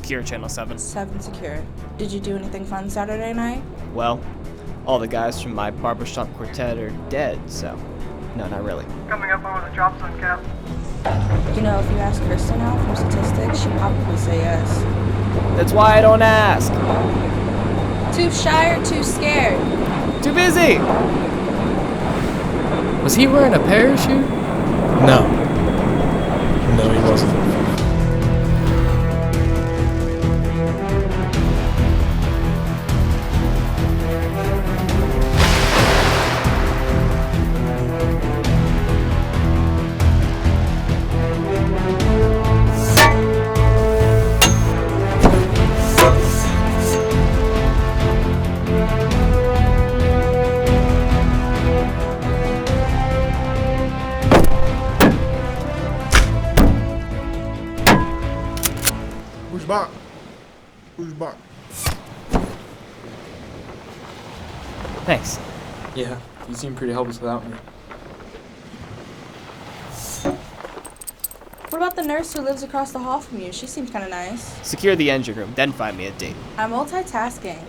Secure Channel 7. 7 Secure. Did you do anything fun Saturday night? Well, all the guys from my barbershop quartet are dead, so no, not really. Coming up over the drop zone, Cap. You know, if you ask Kristen out from statistics, she'd probably say yes. That's why I don't ask. Too shy or too scared? Too busy! Was he wearing a parachute? No. No, he wasn't. Who's back? Thanks. Yeah, you seem pretty helpless without me. What about the nurse who lives across the hall from you? She seems kind of nice. Secure the engine room, then find me a date. I'm multitasking.